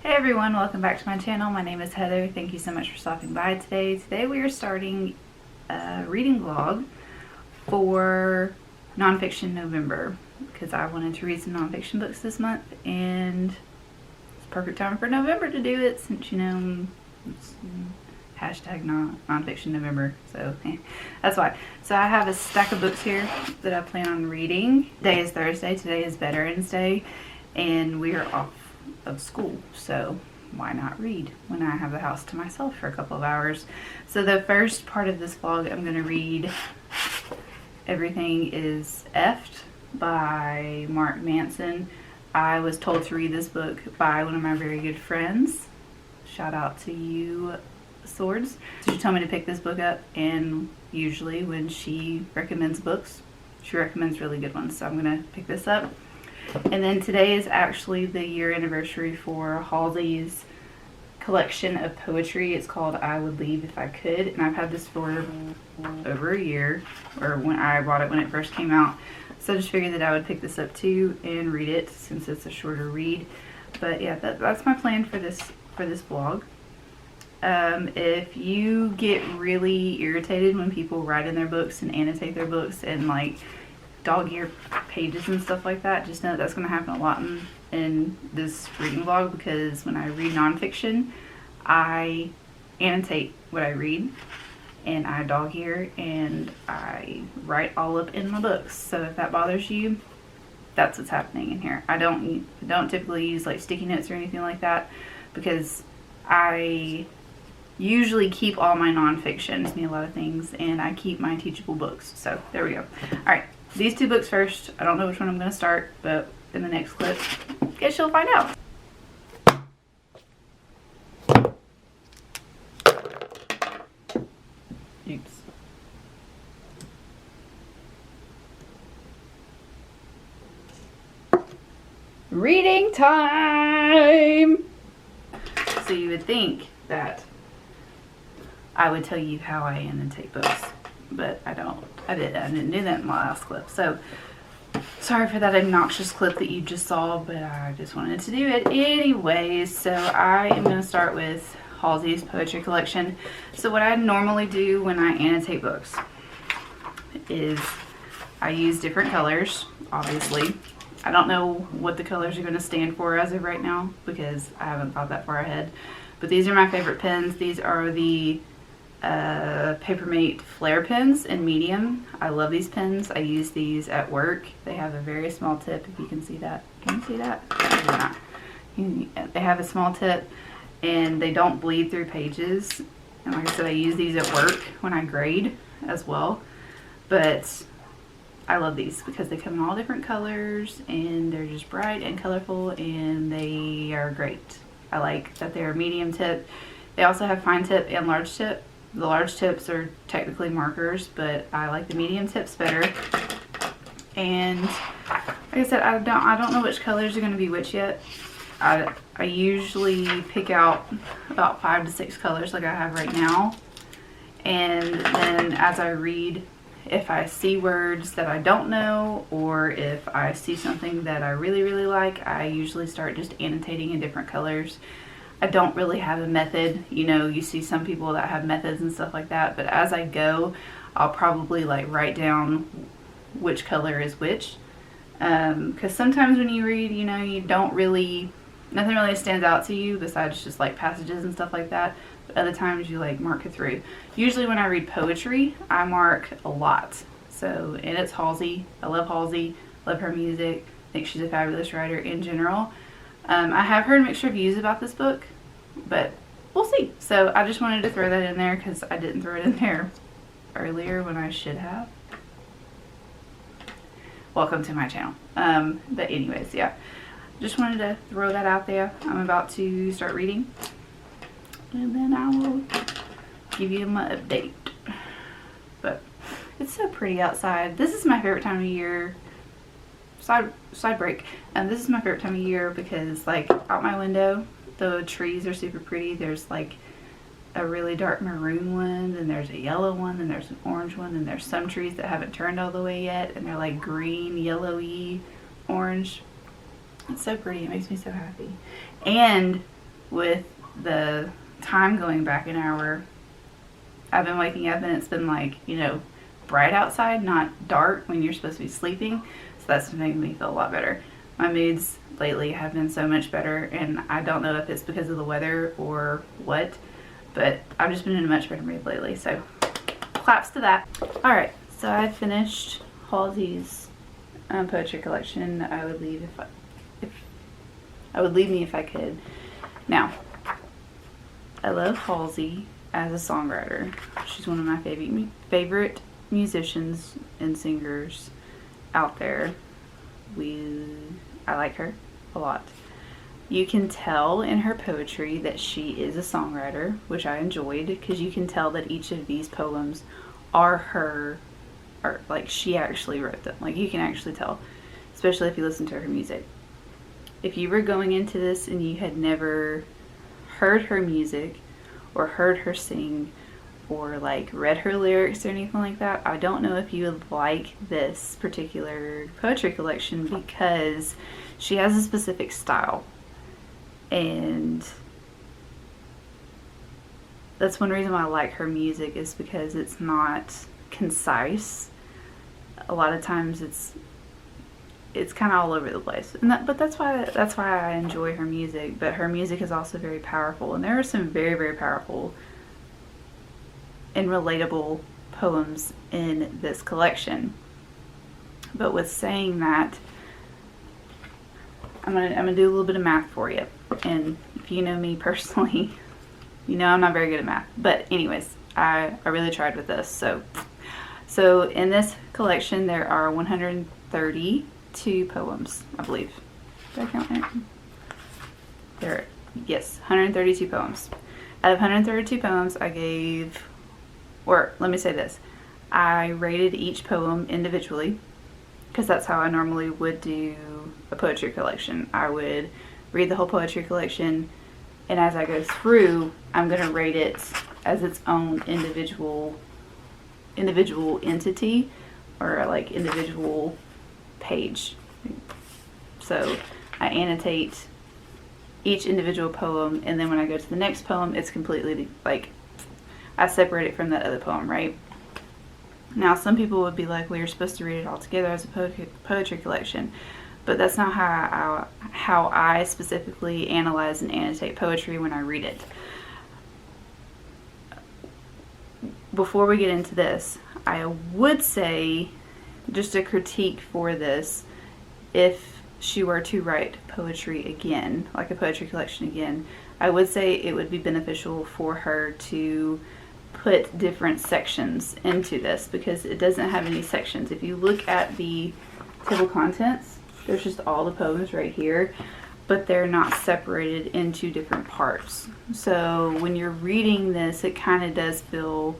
Hey everyone, welcome back to my channel. My name is Heather. Thank you so much for stopping by today. Today we are starting a reading vlog for Nonfiction November because I wanted to read some nonfiction books this month, and it's perfect time for November to do it since, you know, it's hashtag nonfiction November, so that's why. So I have a stack of books here that I plan on reading. Today is Thursday. Today is Veterans Day, and we are off of school, so why not read when I have the house to myself for a couple of hours. So the first part of this vlog, I'm going to read Everything is Effed by Mark Manson. I was told to read this book by one of my very good friends. Shout out to you, Swords. So she told me to pick this book up, and usually when she recommends books, she recommends really good ones, so I'm going to pick this up. And then today is actually the year anniversary for Halsey's collection of poetry. It's called I Would Leave If I Could, and I've had this for over a year, or when I bought it when it first came out. So I just figured that I would pick this up too and read it since it's a shorter read. But yeah, that's my plan for this vlog. If you get really irritated when people write in their books and annotate their books and like dog-eared pages and stuff like that, just know that's going to happen a lot in this reading vlog, because when I read nonfiction, I annotate what I read, and I dog-ear, and I write all up in my books. So if that bothers you, that's what's happening in here. I don't typically use like sticky notes or anything like that, because I usually keep all my nonfiction. It's me a lot of things, and I keep my teachable books. So there we go. Alright, these two books first. I don't know which one I'm going to start, but in the next clip, guess you'll find out. Oops. Reading time! So you would think that I would tell you how I annotate books, but I don't. I didn't do that in my last clip. So sorry for that obnoxious clip that you just saw, but I just wanted to do it anyways. So I am going to start with Halsey's poetry collection. So what I normally do when I annotate books is I use different colors, obviously. I don't know what the colors are going to stand for as of right now because I haven't thought that far ahead. But these are my favorite pens. These are the Papermate Flare pens in medium. I love these pens. I use these at work. They have a very small tip, if you can see that. Can you see that? Maybe not. They have a small tip, and they don't bleed through pages. And like I said, I use these at work when I grade as well. But I love these because they come in all different colors, and they're just bright and colorful, and they are great. I like that they're medium tip. They also have fine tip and large tip. The large tips are technically markers, but I like the medium tips better. And like I said, I don't know which colors are going to be which yet. I usually pick out about 5 to 6 colors like I have right now. And then as I read, if I see words that I don't know, or if I see something that I really, really like, I usually start just annotating in different colors. I don't really have a method. You know, you see some people that have methods and stuff like that, but as I go, I'll probably like write down which color is which. Because sometimes when you read, you know, you don't really, nothing really stands out to you besides just like passages and stuff like that. But other times you like mark it through. Usually when I read poetry, I mark a lot. So, and it's Halsey. I love Halsey, love her music, think she's a fabulous writer in general. I have heard mixed reviews about this book, but we'll see. So I just wanted to throw that in there because I didn't throw it in there earlier when I should have. Welcome to my channel. But anyways, yeah. Just wanted to throw that out there. I'm about to start reading, and then I will give you my update. But it's so pretty outside. This is my favorite time of year. Side break. This is my favorite time of year because like out my window, the trees are super pretty. There's like a really dark maroon one, then there's a yellow one, then there's an orange one, then there's some trees that haven't turned all the way yet, and they're like green, yellowy, orange. It's so pretty. It makes me so happy. And with the time going back an hour, I've been waking up and it's been like, you know, bright outside, not dark when you're supposed to be sleeping. So that's making me feel a lot better. My moods lately have been so much better, and I don't know if it's because of the weather or what, but I've just been in a much better mood lately. So claps to that. All right, so I finished Halsey's poetry collection. I would leave me if I could. Now, I love Halsey as a songwriter. She's one of my favorite musicians and singers out there. I like her a lot. You can tell in her poetry that she is a songwriter, which I enjoyed, because you can tell that each of these poems are her, or like she actually wrote them. Like, you can actually tell, especially if you listen to her music. If you were going into this and you had never heard her music or heard her sing or like read her lyrics or anything like that, I don't know if you would like this particular poetry collection, because she has a specific style, and that's one reason why I like her music, is because it's not concise. A lot of times it's kind of all over the place, and but that's why I enjoy her music. But her music is also very powerful, and there are some very, very powerful and relatable poems in this collection. But with saying that, I'm gonna do a little bit of math for you, and if you know me personally, you know I'm not very good at math. But anyways, I really tried with this. So in this collection there are 132 poems, I believe. Did I count it? Yes, 132 poems. Out of 132 poems, let me say this, I rated each poem individually, because that's how I normally would do a poetry collection. I would read the whole poetry collection, and as I go through, I'm going to rate it as its own individual entity, or like individual page. So I annotate each individual poem, and then when I go to the next poem, it's completely like, I separate it from that other poem, right? Now, some people would be like, well, you're supposed to read it all together as a poetry collection, but that's not how I specifically analyze and annotate poetry when I read it. Before we get into this, I would say, just a critique for this, if she were to write poetry again, like a poetry collection again, I would say it would be beneficial for her to put different sections into this, because it doesn't have any sections. If you look at the table of contents, there's just all the poems right here, but they're not separated into different parts. So when you're reading this, it kind of does feel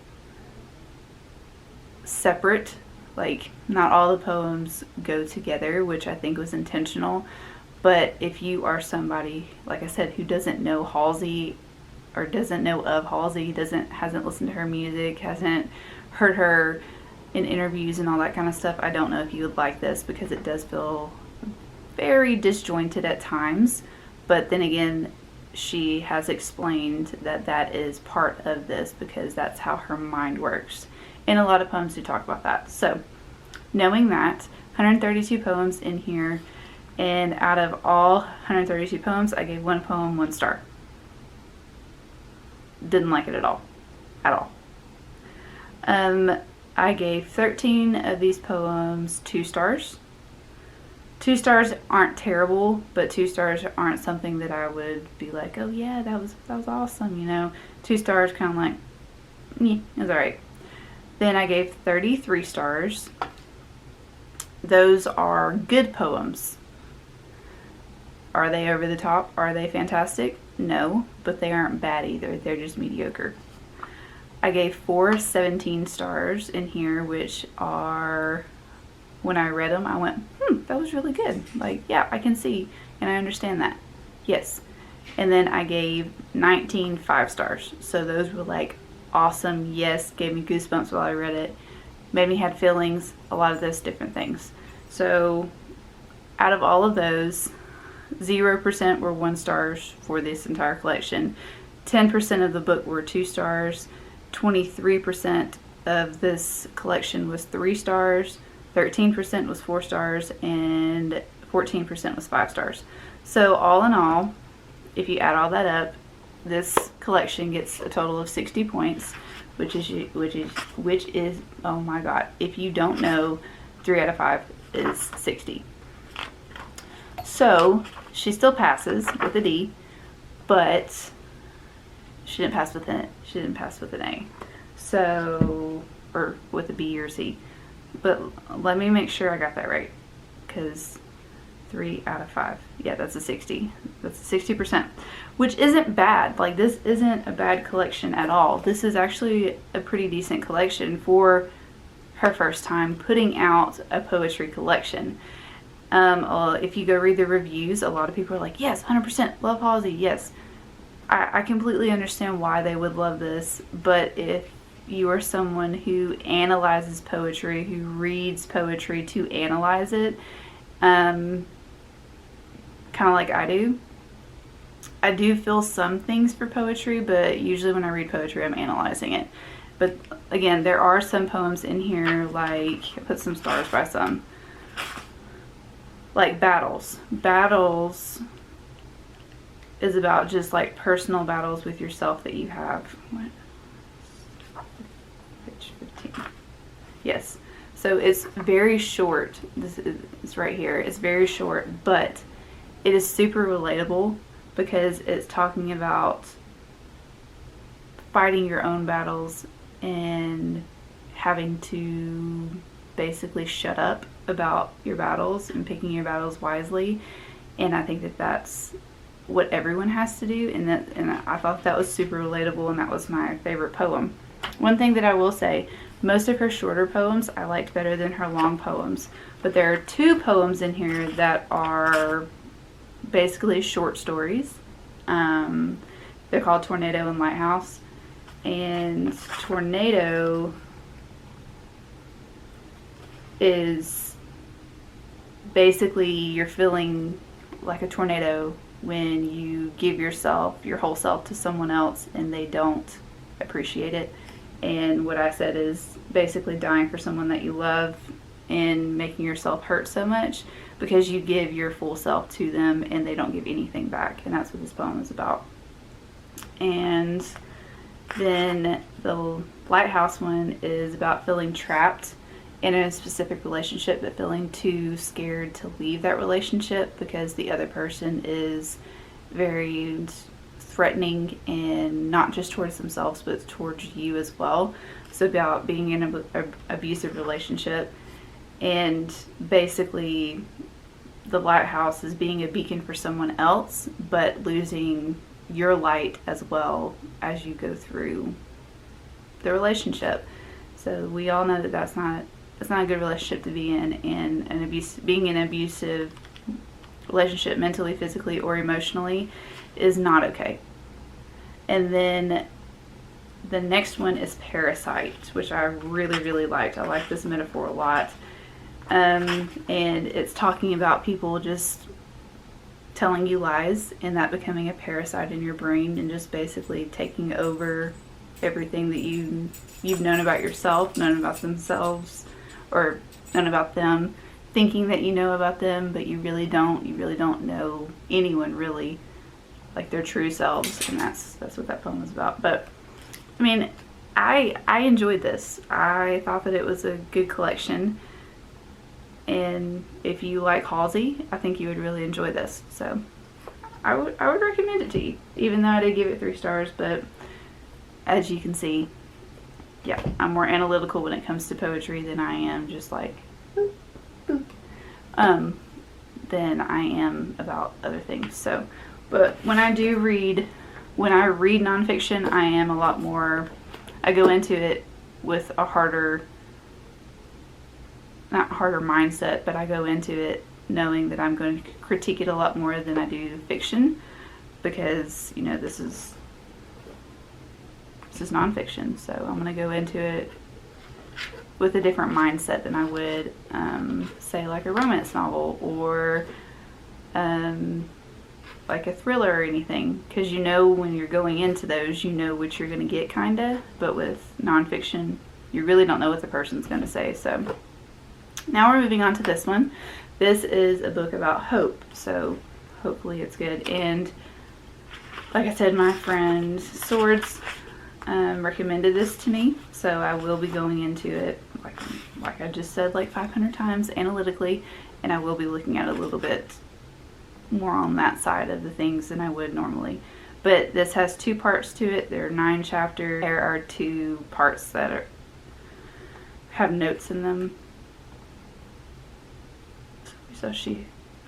separate. Like, not all the poems go together, which I think was intentional. But if you are somebody, like I said, who doesn't know Halsey, or doesn't know of Halsey, hasn't listened to her music, hasn't heard her in interviews and all that kind of stuff, I don't know if you would like this, because it does feel very disjointed at times. But then again, she has explained that that is part of this, because that's how her mind works. And a lot of poems do talk about that. So knowing that, 132 poems in here, and out of all 132 poems, I gave one poem 1 star. Didn't like it at all. I gave 13 of these poems 2 stars. 2 stars aren't terrible, but 2 stars aren't something that I would be like, oh yeah, that was awesome, you know. 2 stars, kind of like, it was alright. Then I gave 33 stars. Those are good poems. Are they over the top? Are they fantastic? No, but they aren't bad either. They're just mediocre. I gave 4 17 stars in here, which are, when I read them, I went, that was really good. Like, yeah, I can see and I understand that. Yes. And then I gave 19 5 stars. So those were like awesome. Yes, gave me goosebumps while I read it. Made me have feelings, a lot of those different things. So out of all of those, 0% were 1 stars for this entire collection. 10% of the book were 2 stars. 23% of this collection was 3 stars. 13% was 4 stars, and 14% was 5 stars. So all in all, if you add all that up, this collection gets a total of 60 points, which is oh my god, if you don't know, 3 out of 5 is 60. So she still passes with a D, but she didn't pass with an A. So, or with a B or C. But let me make sure I got that right, because 3 out of 5. Yeah, that's a 60. That's 60%, which isn't bad. Like, this isn't a bad collection at all. This is actually a pretty decent collection for her first time putting out a poetry collection. If you go read the reviews, a lot of people are like, yes, 100% love Halsey. Yes, I completely understand why they would love this, but if you are someone who analyzes poetry, who reads poetry to analyze it, kind of like I do feel some things for poetry, but usually when I read poetry, I'm analyzing it. But again, there are some poems in here, like, I put some stars by some, like Battles. Battles is about just like personal battles with yourself that you have. What? Page 15. Yes. So it's very short. This is right here. It's very short, but it is super relatable because it's talking about fighting your own battles and having to basically shut up about your battles and picking your battles wisely. And I think that that's what everyone has to do, and I thought that was super relatable, and that was my favorite poem. One thing that I will say, most of her shorter poems I liked better than her long poems, but there are 2 poems in here that are basically short stories. They're called Tornado and Lighthouse, and Tornado is basically you're feeling like a tornado when you give yourself, your whole self, to someone else and they don't appreciate it. And what I said is basically dying for someone that you love and making yourself hurt so much because you give your full self to them and they don't give anything back. And that's what this poem is about. And then the Lighthouse one is about feeling trapped in a specific relationship, but feeling too scared to leave that relationship because the other person is very threatening, and not just towards themselves but towards you as well. So about being in an abusive relationship, and basically the lighthouse is being a beacon for someone else but losing your light as well as you go through the relationship. So we all know that that's not a good relationship to be in, and being in an abusive relationship, mentally, physically, or emotionally, is not okay. And then the next one is Parasite, which I really, really liked. I like this metaphor a lot. And it's talking about people just telling you lies and that becoming a parasite in your brain and just basically taking over everything that you've known about yourself, known about themselves, or known about them, thinking that you know about them, but you really don't. You really don't know anyone really, like their true selves, and that's what that poem is about. But I mean, I enjoyed this. I thought that it was a good collection, and if you like Halsey, I think you would really enjoy this. So I would recommend it to you, even though I did give it 3 stars. But as you can see, yeah, I'm more analytical when it comes to poetry than I am just like boop, boop, than I am about other things. So, but when I read nonfiction, I am a lot more, I go into it with a not harder mindset, but I go into it knowing that I'm going to critique it a lot more than I do fiction, because, you know, this is nonfiction, so I'm going to go into it with a different mindset than I would say like a romance novel or like a thriller or anything, because you know when you're going into those, you know what you're going to get, kinda. But with nonfiction, you really don't know what the person's going to say. So now we're moving on to this one. This is a book about hope, so hopefully it's good. And like I said, my friend Swords recommended this to me, so I will be going into it, like I just said, like 500 times analytically, and I will be looking at it a little bit more on that side of the things than I would normally. But this has 2 parts to it. There are 9 chapters. There are 2 parts that have notes in them, so she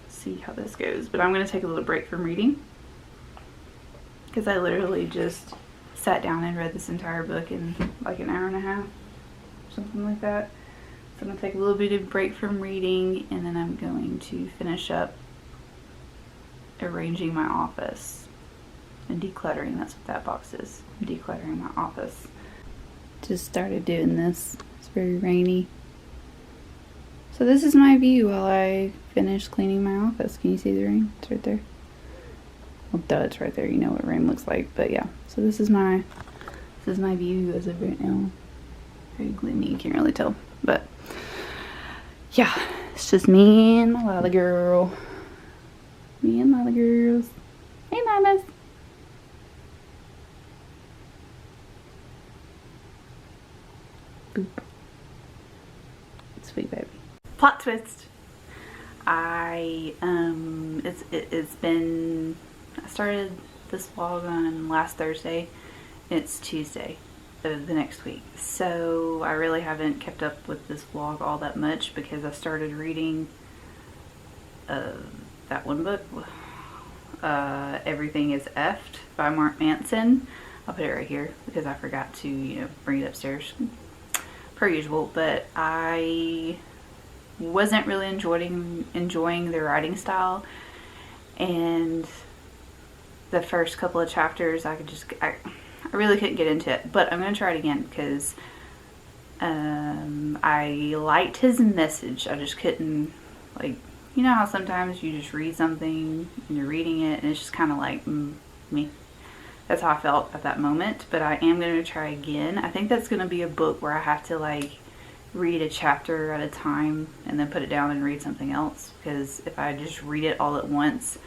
see how this goes. But I'm going to take a little break from reading, because I literally just sat down and read this entire book in like an hour and a half, something like that. So I'm going to take a little bit of break from reading, and then I'm going to finish up arranging my office and decluttering. That's what that box is, decluttering my office. Just started doing this. It's very rainy. So this is my view while I finish cleaning my office. Can you see the rain? It's right there. Well, duh, it's right there. You know what rain looks like. But yeah, so this is my view as of right now. Very gloomy, you can't really tell. But yeah, it's just me and my little girl. Me and my little girls. Hey, mamas. Boop. Sweet baby. Plot twist. I started this vlog on last Thursday. It's Tuesday of the next week, so I really haven't kept up with this vlog all that much, because I started reading that one book, Everything is Effed by Mark Manson. I'll put it right here because I forgot to bring it upstairs per usual. But I wasn't really enjoying the writing style, and the first couple of chapters I really couldn't get into it. But I'm gonna try it again, because I liked his message. I just couldn't, like, you know how sometimes you just read something and you're reading it and it's just kind of like me. That's how I felt at that moment. But I am going to try again. I think that's going to be a book where I have to like read a chapter at a time and then put it down and read something else, because if I just read it all at once,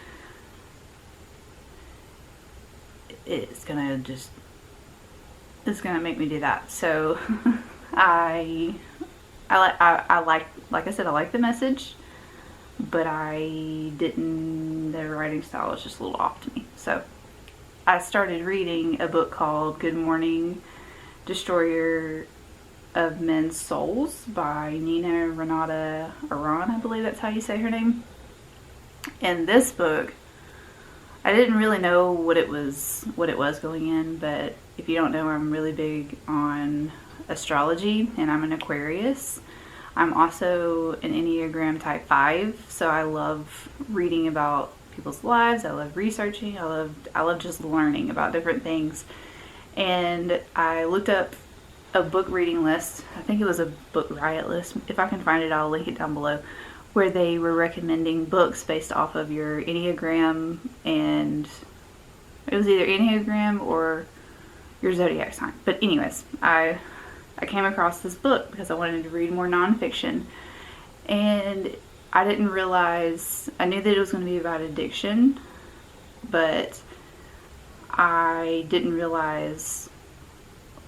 it's gonna make me do that. So I like I said, I like the message, but the writing style is just a little off to me. So I started reading a book called Good Morning, Destroyer of Men's Souls by Nina Renata Aran, I believe that's how you say her name. And this book, I didn't really know what it was going in, but if you don't know, I'm really big on astrology, and I'm an Aquarius. I'm also an Enneagram type 5, so I love reading about people's lives. I love researching. I love just learning about different things. And I looked up a book reading list. I think it was a book riot list. If I can find it, I'll link it down below, where they were recommending books based off of your Enneagram, and it was either Enneagram or your zodiac sign. But anyways, I came across this book because I wanted to read more nonfiction, and I didn't realize, I knew that it was going to be about addiction, but I didn't realize,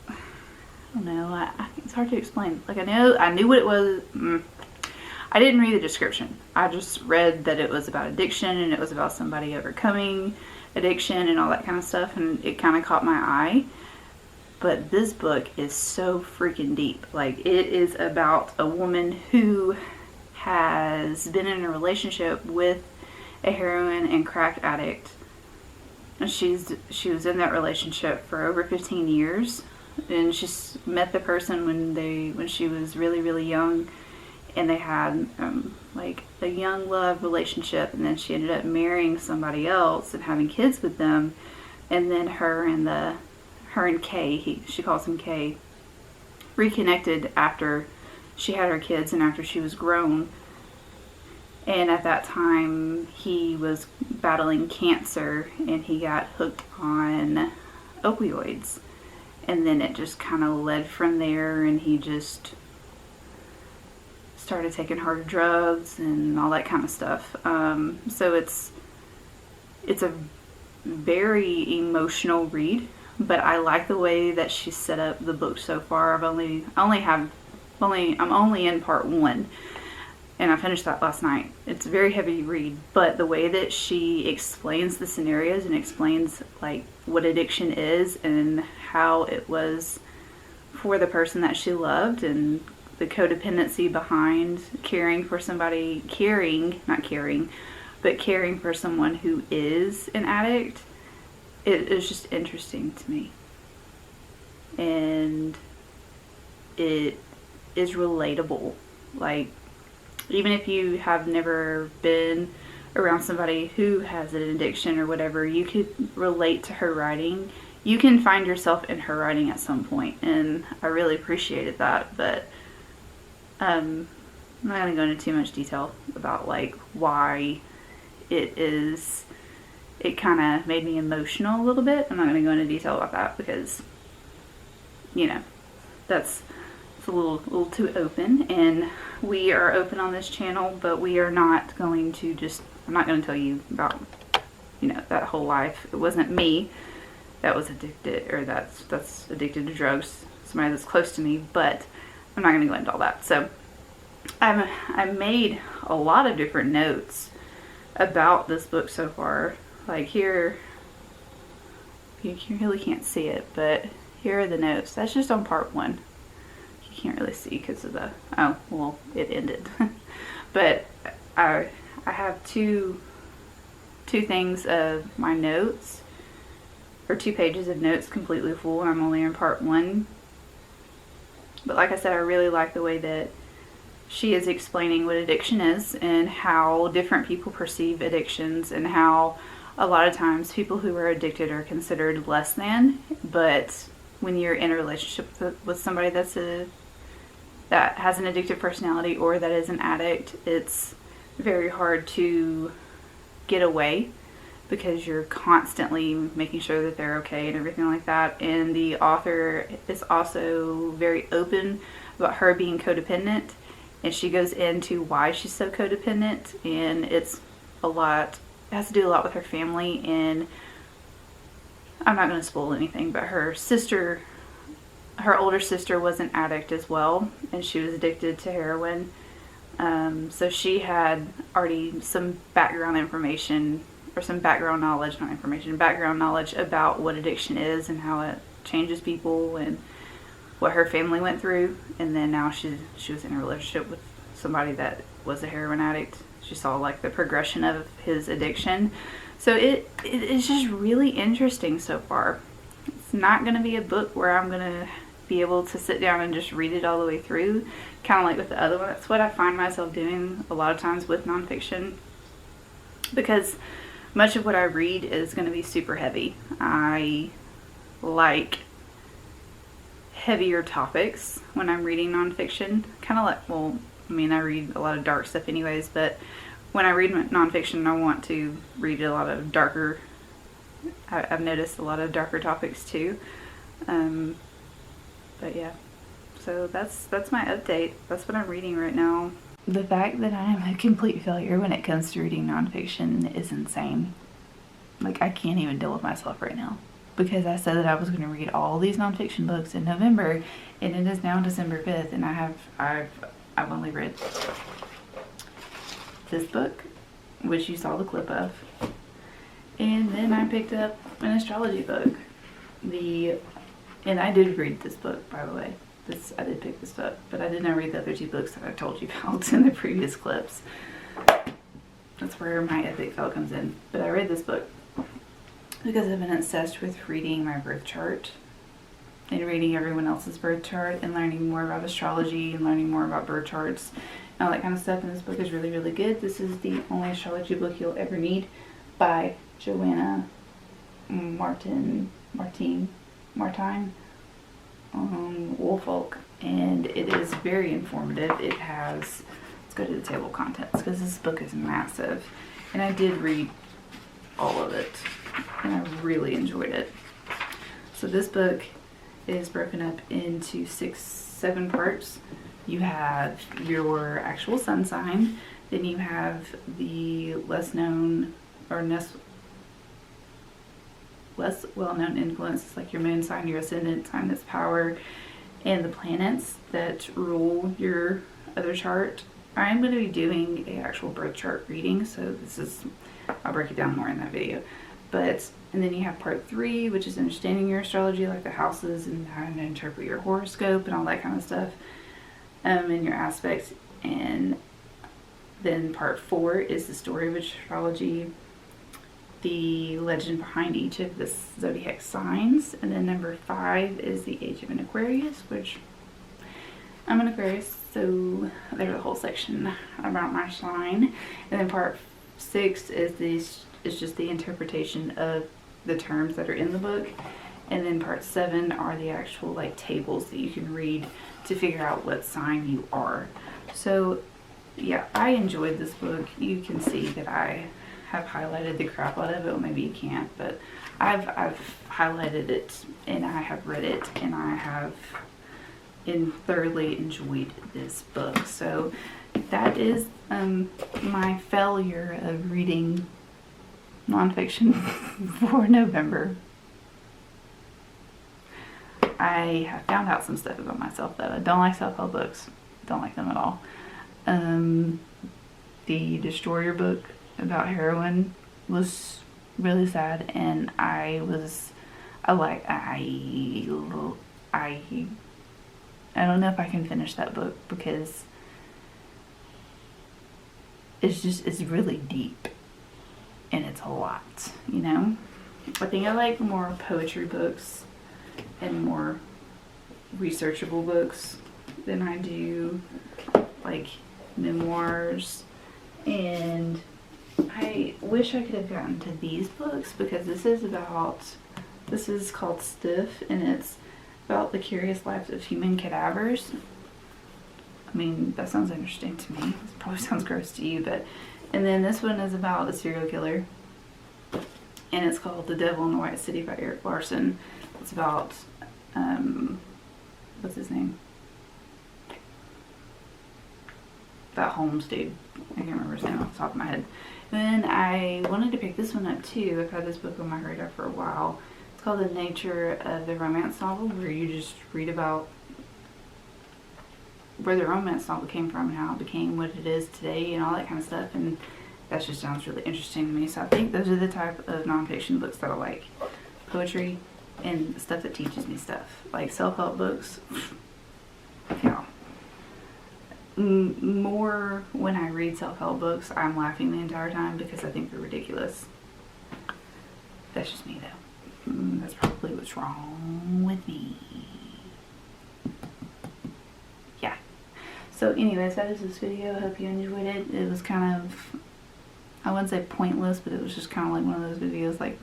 I don't know, it's hard to explain. Like I knew what it was. I didn't read the description. I just read that it was about addiction, and it was about somebody overcoming addiction and all that kind of stuff, and it kind of caught my eye. But this book is so freaking deep. Like, it is about a woman who has been in a relationship with a heroin and crack addict. And she was in that relationship for over 15 years. And she met the person when she was really, really young. And they had like a young love relationship. And then she ended up marrying somebody else and having kids with them. And then her and Kay, she calls him Kay, reconnected after she had her kids and after she was grown. And at that time, he was battling cancer and he got hooked on opioids. And then it just kind of led from there, and he just started taking harder drugs and all that kind of stuff. So it's a very emotional read, but I like the way that she set up the book so far. I'm only in part 1, and I finished that last night. It's a very heavy read, but the way that she explains the scenarios and explains like what addiction is and how it was for the person that she loved, and the codependency behind caring for someone who is an addict, it is just interesting to me. And it is relatable. Like, even if you have never been around somebody who has an addiction or whatever, you could relate to her writing. You can find yourself in her writing at some point, and I really appreciated that. But I'm not going to go into too much detail about like why it kind of made me emotional a little bit. I'm not going to go into detail about that because, you know, that's a little too open, and we are open on this channel, but we are not going to I'm not going to tell you about, you know, that whole life. It wasn't me that was addicted, or that's addicted to drugs, somebody that's close to me, but I'm not going to go into all that. So I made a lot of different notes about this book so far. Like here, you really can't see it, but here are the notes. That's just on part 1. You can't really see because of the, oh, well, it ended. But I have two things of my notes, or 2 pages of notes completely full, and I'm only in part 1. But like I said, I really like the way that she is explaining what addiction is and how different people perceive addictions, and how a lot of times people who are addicted are considered less than. But when you're in a relationship with somebody that has an addictive personality or that is an addict, it's very hard to get away because you're constantly making sure that they're okay and everything like that. And the author is also very open about her being codependent, and she goes into why she's so codependent, and it has to do a lot with her family. And I'm not going to spoil anything, but her older sister was an addict as well, and she was addicted to heroin. So she had already some background knowledge about what addiction is and how it changes people and what her family went through. And then now she was in a relationship with somebody that was a heroin addict. She saw like the progression of his addiction. So it's just really interesting so far. It's not going to be a book where I'm going to be able to sit down and just read it all the way through, kind of like with the other one. That's what I find myself doing a lot of times with nonfiction, because much of what I read is going to be super heavy. I like heavier topics when I'm reading nonfiction. Kind of like, well, I mean, I read a lot of dark stuff anyways, but when I read nonfiction, I want to read a lot of darker, I've noticed a lot of darker topics too. But yeah, so that's my update. That's what I'm reading right now. The fact that I am a complete failure when it comes to reading nonfiction is insane. Like, I can't even deal with myself right now, because I said that I was going to read all these nonfiction books in November, and it is now December 5th, and I've only read this book, which you saw the clip of, and then I picked up an astrology book. And I did read this book, by the way. I did pick this up, but I did not read the other 2 books that I told you about in the previous clips. That's where my epic fail comes in. But I read this book because I've been obsessed with reading my birth chart and reading everyone else's birth chart and learning more about astrology and learning more about birth charts and all that kind of stuff. And this book is really, really good. This is the only astrology book you'll ever need, by Joanna Martine Woolfolk, and it is very informative. It's go to the table of contents because this book is massive. And I did read all of it and I really enjoyed it. So this book is broken up into 7 parts. You have your actual sun sign, then you have the less known or less well-known influences like your moon sign, your ascendant sign, that's power, and the planets that rule your other chart. I'm going to be doing an actual birth chart reading, so I'll break it down more in that video. And then you have part 3, which is understanding your astrology, like the houses and how to interpret your horoscope and all that kind of stuff, and your aspects. And then part 4 is the story of astrology, the legend behind each of the zodiac signs. And then number 5 is the age of an Aquarius, which I'm an Aquarius, so there's a whole section about my sign. And then part 6 is just the interpretation of the terms that are in the book. And then part 7 are the actual like tables that you can read to figure out what sign you are. So yeah, I enjoyed this book. You can see that I have highlighted the crap out of it. Well, maybe you can't, but I've highlighted it and I have read it and I have thoroughly enjoyed this book. So that is my failure of reading nonfiction for November. I have found out some stuff about myself though. I don't like self-help books. Don't like them at all. The Destroyer book about heroin was really sad, and I don't know if I can finish that book because it's really deep and it's a lot, you know. I think I like more poetry books and more researchable books than I do like memoirs. And I wish I could have gotten to these books because this is called Stiff, and it's about the curious lives of human cadavers. I mean, that sounds interesting to me. It probably sounds gross to you, but... And then this one is about a serial killer, and it's called The Devil in the White City by Eric Larson. It's about, what's his name? That Holmes dude. I can't remember his name off the top of my head. And then I wanted to pick this one up too. I've had this book on my radar for a while. It's called The Nature of the Romance Novel, where you just read about where the romance novel came from and how it became what it is today and all that kind of stuff. And that just sounds really interesting to me. So I think those are the type of nonfiction books that I like. Poetry and stuff that teaches me stuff. Like self-help books. Yeah. More when I read self-help books, I'm laughing the entire time because I think they're ridiculous. That's just me though. That's probably what's wrong with me. Yeah. So anyways, that is this video. I hope you enjoyed it. It was kind of, I wouldn't say pointless, but it was just kind of like one of those videos like,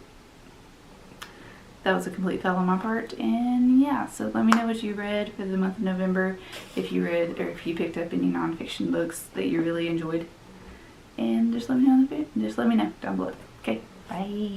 that was a complete fail on my part. And yeah, so let me know what you read for the month of November, if you read or if you picked up any nonfiction books that you really enjoyed. And just let me know down below. Okay, bye.